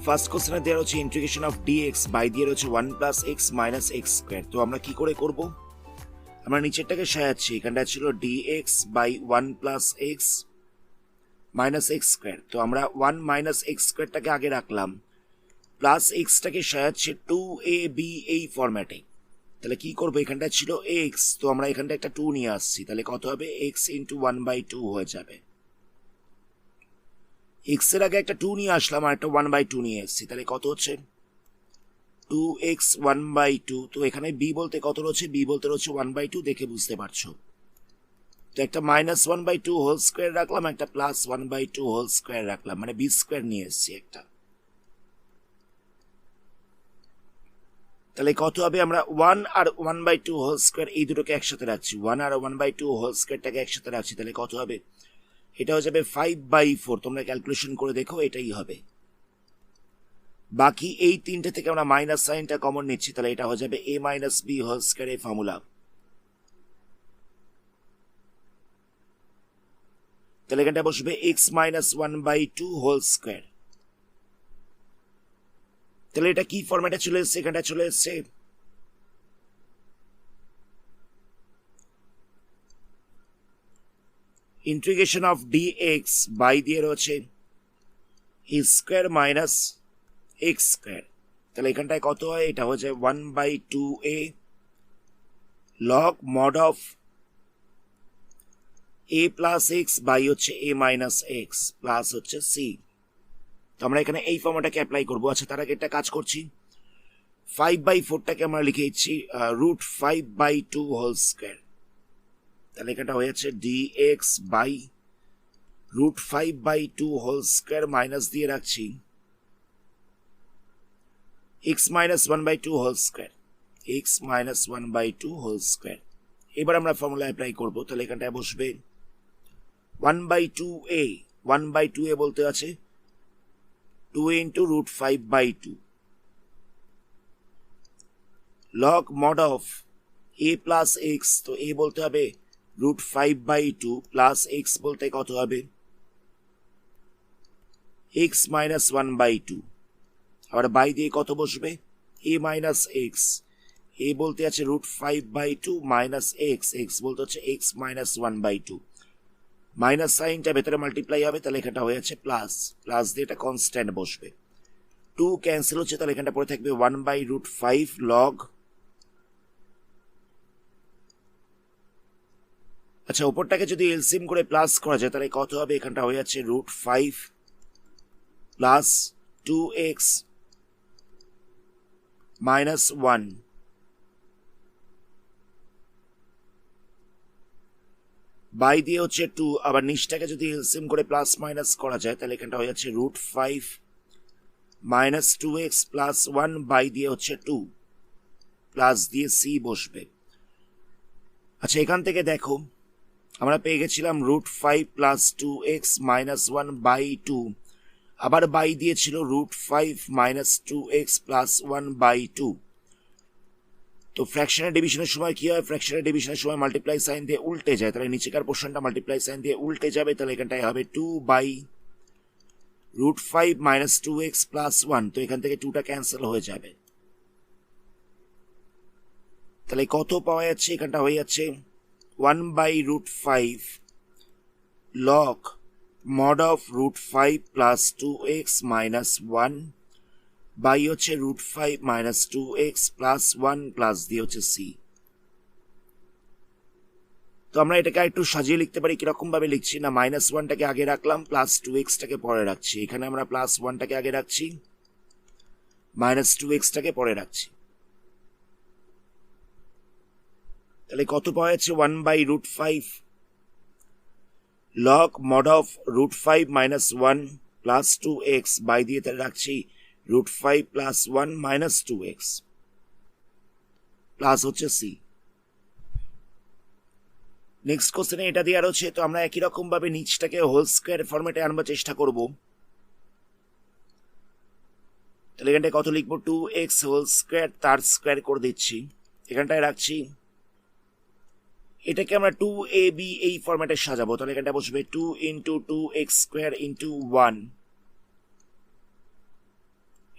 First কোশ্চেনে দেওয়া হচ্ছে ইন্টিগ্রেশন অফ ডিএক্স বাই দিয়ে রয়েছে 1+x-x²। তো আমরা কি করে করব? আমরা নিচেরটাকে সাজাচ্ছি। এখানটা ছিল ডিএক্স বাই 1+x-x²। তো আমরা 1-x² আগে রাখলাম, প্লাস এক্সটাকে সাজাচ্ছি 2ab এই ফরম্যাটে। তাহলে কি করবো? এখানটা ছিল এক্স, তো আমরা এখানটা একটা 2 নিয়ে আসছি, তাহলে কত হবে? এক্স ইন্টু 1/2 হয়ে যাবে। এক্স এর আগে একটা 2 নিয়ে আসলাম আর একটা 1/2 নিয়ে এসেছি, তাহলে কত হচ্ছে? 2x 1/2। তো এখানে বি বলতে কত রয়েছে? বি বলতে রয়েছে 1/2, দেখে বুঝতে পারছো। তো একটা -1/2 হোল স্কোয়ার রাখলাম, একটা +1/2 হোল স্কোয়ার রাখলাম, মানে বি স্কোয়ার নিয়ে এসেছি একটা। তাহলে কত হবে? আমরা 1 আর 1/2 হোল স্কোয়ার এই দুটোকে একসাথে রাখছি, 1 আর 1/2 হোল স্কোয়ারটাকে একসাথে রাখছি, তাহলে কত হবে? এটা হয়ে যাবে 5/4। তোমরা ক্যালকুলেশন করে দেখো, এটাই হবে। বাকি এই তিনটে থেকে আমরা মাইনাস সাইনটা কমন নিচ্ছি, তাহলে এটা হয়ে যাবে a - b হোল স্কয়ার এর ফর্মুলা। তাহলে এখানটা বসবে x - 1/2 হোল স্কয়ার। তাহলে এটা কি ফরম্যাটে চলে এসছে? এখানটা চলে এসছে ইন্টিগ্রেশন অফ dx বাই দিয়ে রয়েছে a square minus x square. তাহলে এখানটায় কত হয়? এটা হয়ে যায় 1/2a log mod of a plus x by হচ্ছে a মাইনাস এক্স প্লাস হচ্ছে c। তো আমরা এখানে এই ফর্মুলাটাকে অ্যাপ্লাই করবো। আচ্ছা, তার আগে একটা কাজ করছি, 5/4টাকে আমরা লিখে দিচ্ছি √5/2 হোল স্কয়ার। তাহলে এখানটা হয়ে যাচ্ছে dx by √5/2 whole square minus দিয়ে রাখছি x - 1/2 whole square, x - 1/2 whole square. এবার আমরা ফর্মুলা অ্যাপ্লাই করবো। তাহলে এখানটায় বসবে 1/2a, 1/2a বলতে আছে 2 into √5/2 log mod of a plus x. তো a বলতে হবে √5/2 প্লাস এক্স বলতে কত হবে? x - 1/2। আবার বাই দিয়ে কত বসবে? a minus x. a বলতে আছে √5/2 মাইনাস এক্স, এক্স বলতে হচ্ছে x - 1/2। মাইনাস সাইনটা ভেতরে মাল্টিপ্লাই হবে, তাহলে এখানটা হয়ে যাচ্ছে প্লাস, প্লাস দিয়ে এটা কনস্ট্যান্ট বসবে। 2 ক্যান্সেল হচ্ছে, তাহলে এখানটা পড়ে থাকবে 1/√5 লগ। আচ্ছা, উপরটাকে যদি এলসিএম করে প্লাস করা যায় তাহলে কত হবে? এখানটা হয়ে যাচ্ছে √5 প্লাস 2x মাইনাস 1 বাই দিয়ে হচ্ছে 2। আবার নিচটাকে যদি এলসিএম করে প্লাস মাইনাস করা যায় তাহলে এখানটা হয়ে যাচ্ছে √5 মাইনাস 2x প্লাস 1 বাই দিয়ে হচ্ছে 2 প্লাস দিয়ে c বসবে। আচ্ছা, এখান থেকে দেখো আমরা পেয়ে গেছিলাম √5 প্লাস 2x মাইনাস 1 বাই 2, আবার বাই দিয়েছিল √5 মাইনাস 2x প্লাস 1 বাই 2। তো ফ্র্যাকশনের ডিভিশনের সময় কি হয়? ফ্র্যাকশনের ডিভিশনের সময় মাল্টিপ্লাই সাইন দিয়ে উল্টে যায়, তাহলে নিচেকার পোর্শনটা মাল্টিপ্লাই সাইন দিয়ে উল্টে যাবে, তাহলে এখানটায় হবে 2 বাই √5 মাইনাস 2x প্লাস 1। তো এখান থেকে 2টা ক্যান্সেল হয়ে যাবে, তাহলে কত পাওয়া যাচ্ছে? এখানটা হয়ে যাচ্ছে 1/√5 log mod of √5 plus 2x minus 1 by হচ্ছে √5 মাইনাস 2x প্লাস 1 প্লাস দিয়ে হচ্ছে c। তো আমরা এটাকে একটু সাজিয়ে লিখতে পারি। কিরকম ভাবে লিখছি না, -1টাকে আগে রাখলাম, প্লাস 2x-টাকে পরে রাখছি। এখানে আমরা +1টাকে আগে রাখছি, -2x-টাকে পরে রাখছি। তাহলে কত পাওয়া যাচ্ছে? 1/√5 log mod of √5 minus 1 plus 2x by দিয়ে রাখছি √5 প্লাস 1 মাইনাস 2x প্লাস হচ্ছে c। নেক্সট কোশ্চেনে এটা দেওয়া রয়েছে, তো আমরা একই রকম ভাবে নিচটাকে হোল স্কয়ার ফরম্যাটে আনবার চেষ্টা করব। তাহলে এখানটায় কত লিখবো? 2x হোল স্কয়ার, তার স্কয়ার করে দিচ্ছি, এখানটায় রাখছি। এটাকে আমরা 2ab এই ফরম্যাটে সাজাবো। তাহলে এখানটা বসবে 2 ইন্টু 2x স্কয়ার ইন্টু 1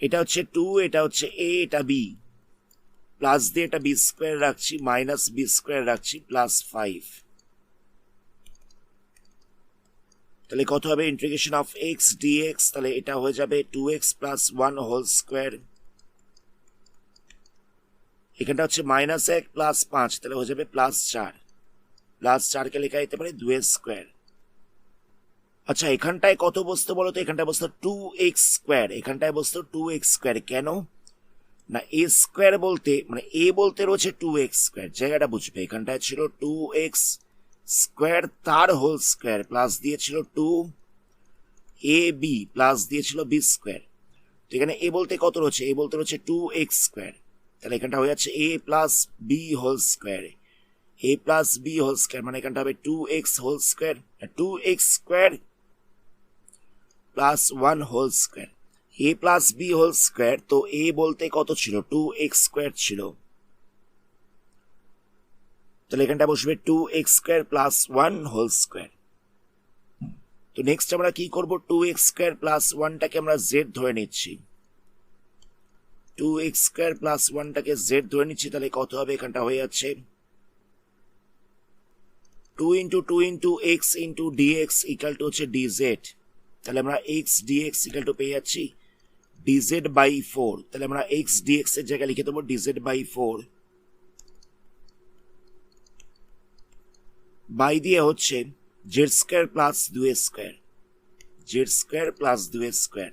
এটা হচ্ছে 2, এটা হচ্ছে a, এটা b, প্লাস দিয়ে এটা b স্কোয়ার রাখছি, মাইনাস b স্কোয়ার রাখছি, প্লাস 5। তাহলে কত হবে ইন্টিগ্রেশন অফ x dx, তাহলে এটা হয়ে যাবে 2x প্লাস 1 হোল স্কোয়ার, এখানটা হচ্ছে -1 প্লাস 5, তাহলে হয়ে যাবে +4, +4 কে লেখা যেতে পারে 2 স্কোয়ার। আচ্ছা এখানটায় কত বসতো বলো তো, এখানটায় বসতো 2x স্কোয়ার, এখানটায় বসতো 2x স্কোয়ার। কেন না, এ স্কোয়ার বলতে মানে এ বলতে রয়েছে 2x স্কোয়ার, জায়গাটা বুঝবে। এখানটায় ছিল 2x স্কোয়ার তার হোল স্কোয়ার, প্লাস দিয়েছিল 2ab, প্লাস দিয়েছিল b স্কোয়ার। তো এখানে এ বলতে কত রয়েছে, এ বলতে রয়েছে 2x স্কোয়ার, তাহলে এখানটা হয়ে যাচ্ছে a plus b whole square, a plus b whole square, মানে এখানটা হবে 2x whole square, 2x square plus 1 whole square, a plus b whole square. তো a বলতে কত ছিল, 2x স্কোয়ার ছিল, তাহলে এখানটা বসবে 2x square plus 1 whole square. তো নেক্সট আমরা কি করব, 2x স্কোয়ার প্লাস 1টাকে আমরা z ধরে নিচ্ছি, 2x স্কোয়ার প্লাস 1টাকে z ধরে নিচ্ছি, তাহলে কত হবে, এখানটা হয়ে যাচ্ছে 2 into 2 into x into dx equal to হচ্ছে dz, তাহলে আমরা x dx ইকাল টু পেয়ে যাচ্ছি dz বাই 4, তাহলে আমরা x dx এর জায়গায় লিখে দেবো dz বাই 4, বাই দিয়ে হচ্ছে z square plus 2 square, z square plus 2 square,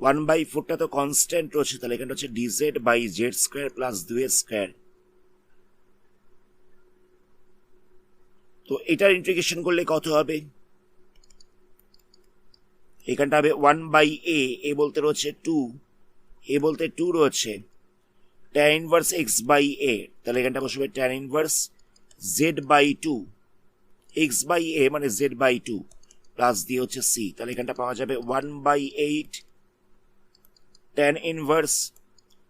1/4টা তো কনস্ট্যান্ট রয়েছে, তাহলে এখানটা হচ্ছে dz by z square plus 2 square. তো এটার ইন্টিগ্রেশন করলে কত হবে, এখানটা হবে 1/a, এ বলতে রয়েছে 2, এ বলতে 2 রয়েছে, tan inverse x by a, তাহলে এখানটা বসবে tan inverse z by 2, x by a মানে z বাই 2, প্লাস দিয়ে হচ্ছে c, তাহলে এখানটা পাওয়া যাবে 1/8 tan ইনভার্স,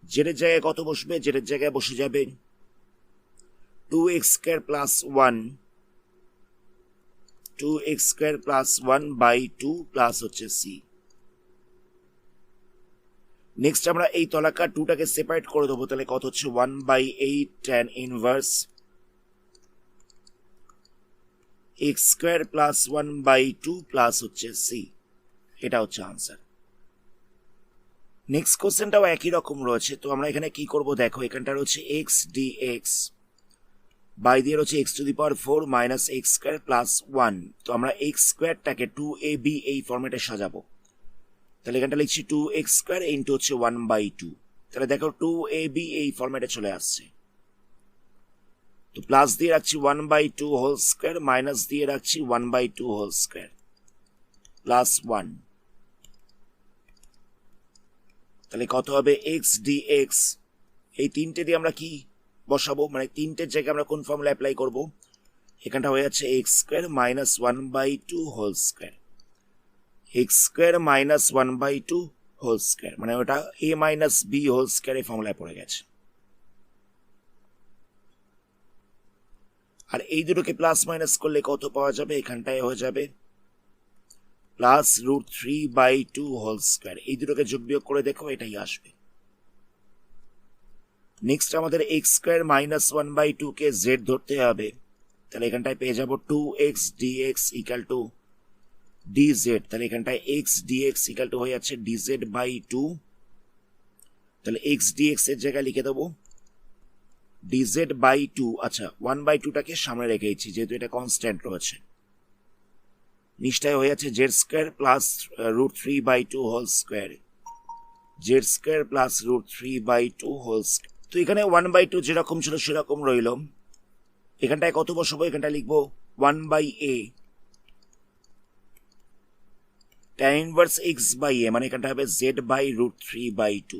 z এর জায়গায় কত বসবে, z এর জায়গায় বসে যাবে 2x square plus 1, 2x square plus 1/2 plus হচ্ছে c। নেক্সট আমরা এই তলাকার 2টাকে সেপারেট করে দেবো, তাহলে কত হচ্ছে 1/8 tan inverse x square plus 1/2 plus হচ্ছে c, এটা হচ্ছে আনসার। নেক্সট কোশ্চেনটাও একই রকম রয়েছে, তো আমরা এখানে কি করব দেখো, এখানটা রয়েছে x dx, বাই দিয়ে রয়েছে x to the power 4 minus x square plus 1, তো আমরা x স্কোয়ারটাকে 2ab এই ফরম্যাটে সাজাবো, তাহলে এখানটা লিখছি 2x স্কোয়ার ইন্টু হচ্ছে 1/2, তাহলে দেখো 2ab এই ফরম্যাটে চলে আসছে। তো প্লাস দিয়ে রাখছি 1/2 হোল স্কোয়ার, মাইনাস দিয়ে রাখছি 1/2 হোল স্কোয়ার, প্লাস 1, তাহলে কত হবে x dx, এই তিনটে দিয়ে আমরা কি বসাবো, মানে তিনটের জায়গায় আমরা কোন ফর্মুলা অ্যাপ্লাই করব, এখানটা হয়ে যাচ্ছে x square minus 1/2 whole square, x square minus 1/2 whole square, মানে ওটা a minus b whole square এই ফর্মুলায় পড়ে গেছে। আর এই দুটোকে প্লাস মাইনাস করলে কত পাওয়া যাবে, এখানটায় হয়ে যাবে প্লাস √3/2 হোল স্কোয়ার, এই দুটোকে যোগ বিয়োগ করে দেখো এটাই আসবে। নেক্সট আমাদের x স্কোয়ার মাইনাস 1/2 কে z ধরতে হবে, তাহলে এখানটায় পেয়ে যাব 2x dx equal to dz, তাহলে এখানটায় x dx ইকাল টু হয়ে যাচ্ছে dz বাই 2, তাহলে x dx এর জায়গায় লিখে দেবো dz বাই 2, আচ্ছা 1/2টাকে সামনে রেখেছি যেহেতু এটা কনস্ট্যান্ট রয়েছে, নিচটায় হয়ে যাচ্ছে z square plus √3/2 whole square, z square plus √3/2 whole square. তো এখানে 1/2 যেরকম ছিল সেরকম রইল, এখানটায় কত বসাবো, এখানটায় লিখবো 1/a tan inverse x by a, মানে এখানটা হবে z বাই √3/2,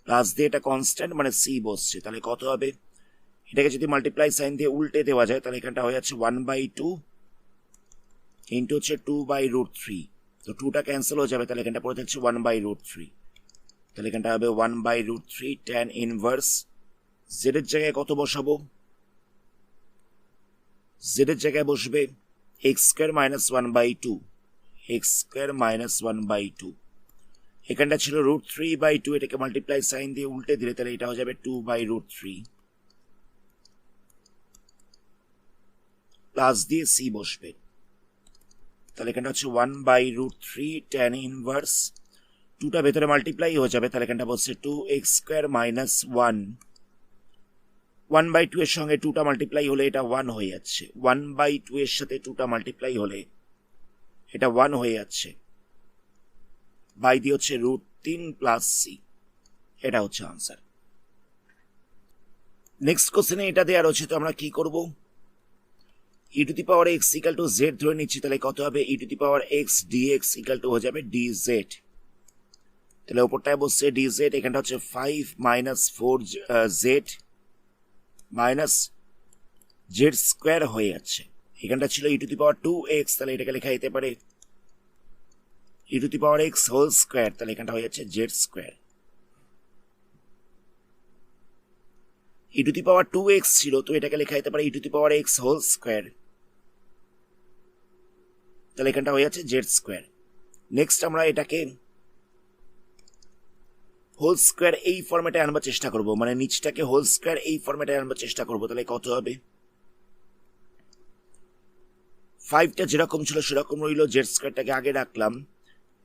প্লাস দিয়ে এটা কনস্ট্যান্ট মানে c বসছে, তাহলে কত হবে, এটাকে যদি মাল্টিপ্লাই সাইন দিয়ে উল্টে দেওয়া যায় তাহলে এখানটা হয়ে যাচ্ছে 1/2 ইন্টু হচ্ছে 2/√3, তো 2টা ক্যান্সেল হয়ে যাবে, তাহলে এখানটা পড়ে যাচ্ছে 1/√3, তাহলে এখানটা হবে 1/√3 tan ইনভার্স, z এর জায়গায় কত বসাবো, z এর জায়গায় বসবে x square minus 1/2, x square minus 1/2, এখানটা ছিল √3/2, এটাকে মাল্টিপ্লাই সাইন দিয়ে উল্টে দিলে তাহলে এটা হয়ে যাবে 2/√3 প্লাস দিয়ে সি বসবে, তাহলে এখানটা হচ্ছে 1/√3 tan ইনভার্স 2টা ভেতরে মাল্টিপ্লাই হয়ে যাবে, তাহলে এখানটা বসছে 2x² - 1 1/2 এর সঙ্গে 2টা মাল্টিপ্লাই হলে এটা 1 হয়ে যাচ্ছে, 1/2 এর সাথে 2টা মাল্টিপ্লাই হলে এটা 1 হয়ে যাচ্ছে, বাই দিয়ে হচ্ছে √3 প্লাস সি, এটা হচ্ছে আনসার। নেক্সট কোশ্চেনে এটা দেওয়া রয়েছে, তো আমরা কি করব, e⁻x = z ধরে নিচ্ছি, তাহলে কত হবে e⁻x dx = হয়ে যাবে dz, তাহলে ওপরটায় বসছে dz, এখানটা হচ্ছে 5 - 4z মাইনাস z² হয়ে যাচ্ছে, এখানটা ছিল e⁻2x, তাহলে এটাকে লেখা যেতে পারে e⁻x², তাহলে এখানটা হয়ে যাচ্ছে z²। e⁻2x ছিল, তো এটাকে লেখা যেতে পারে e⁻x², তাহলে এখানটা হয়ে যাচ্ছে z²। নেক্সট আমরা এটাকে হোল স্কোয়ার এই ফরম্যাটে আনবার চেষ্টা করব, মানে নিচটাকে হোল স্কোয়ার এই ফরম্যাটে আনবার চেষ্টা করব, তাহলে কত হবে, 5টা যেরকম ছিল সেরকম রইল, z²টাকে আগে রাখলাম,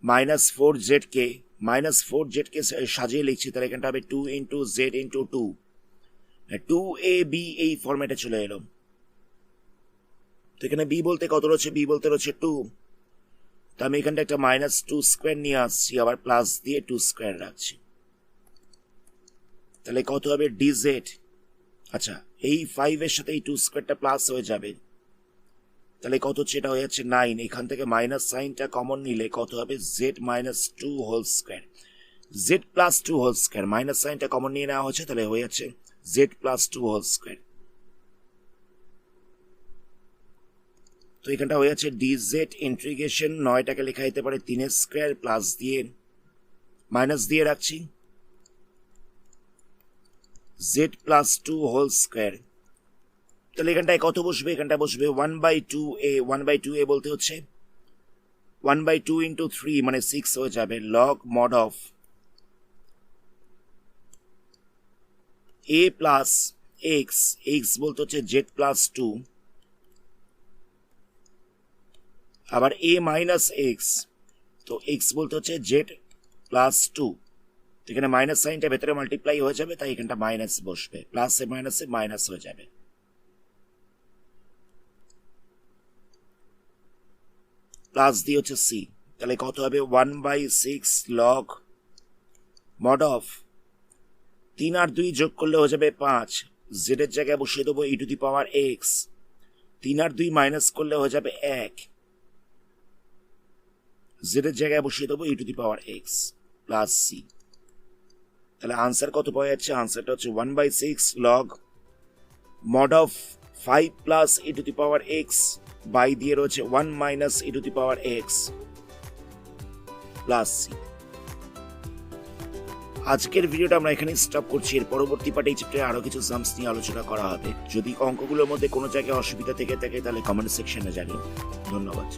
-4z কে সাজিয়ে লিখছি, তাহলে এখানটা হবে 2 × z × 2, 2ab এই ফরম্যাটে চলে এলো, তো এখানে b বলতে কত রয়েছে, b বলতে রয়েছে 2, তো আমি এখানটা একটা -2² নিয়ে আসছি, আবার প্লাস দিয়ে 2² রাখছি, তাহলে কত হবে dz, আচ্ছা এই 5 এর সাথে এই 2²টা প্লাস হয়ে যাবে, তাহলে কত হচ্ছে, এটা হয়ে যাচ্ছে 9, এখান থেকে মাইনাস সাইনটা কমন নিলে কত হবে z - 2 whole square, z + 2 whole square, minus সাইনটা কমন নিয়ে নেওয়া হচ্ছে, তাহলে হয়ে যাচ্ছে z + 2 হোল স্কোয়ার, তো এখানটা হয়ে যাচ্ছে dz ইন্টিগ্রেশন 9টাকে লেখা যেতে পারে 3² প্লাস দিয়ে মাইনাস দিয়ে রাখছি z + 2 হোল স্কোয়ার, তাহলে এখানটায় কত বসবে, এখানটা বসবে 1/2a, 1/2a বলতে হচ্ছে 1/2 × 3 মানে 6 হয়ে যাবে, log mod of a plus x বলতে হচ্ছে z + 2, আবার a - x, তো x বলতে হচ্ছে z + 2, এখানে মাইনাস সাইনটা ভেতরে মাল্টিপ্লাই হয়ে যাবে, তাই এখানটা মাইনাস বসবে, প্লাসে মাইনাসে মাইনাস হয়ে যাবে, প্লাস দিয়ে হচ্ছে সি, তাহলে কত হবে 1/6 log mod of 3 আর 2 যোগ করলে হয়ে যাবে 5, z এর জায়গায় বসিয়ে দেবো e⁻x, 3 আর 2 মাইনাস করলে হয়ে যাবে 1, z এর জায়গায় বসিয়ে দেবো e⁻x প্লাস সি, তাহলে আনসার কত পাওয়া যাচ্ছে, আনসারটা হচ্ছে 1/6 log mod of 5 plus e⁻x by দিয়ে রয়েছে 1 মাইনাস e⁻x প্লাস সি। আজকের ভিডিওটা আমরা এখানে স্টপ করছি, এর পরবর্তী পার্টে এই চ্যাপ্টারে আরো কিছু সামস নিয়ে আলোচনা করা হবে, যদি অঙ্কগুলোর মধ্যে কোনো জায়গায় অসুবিধা থেকে থাকে তাহলে কমেন্ট সেকশনে জানিও, ধন্যবাদ।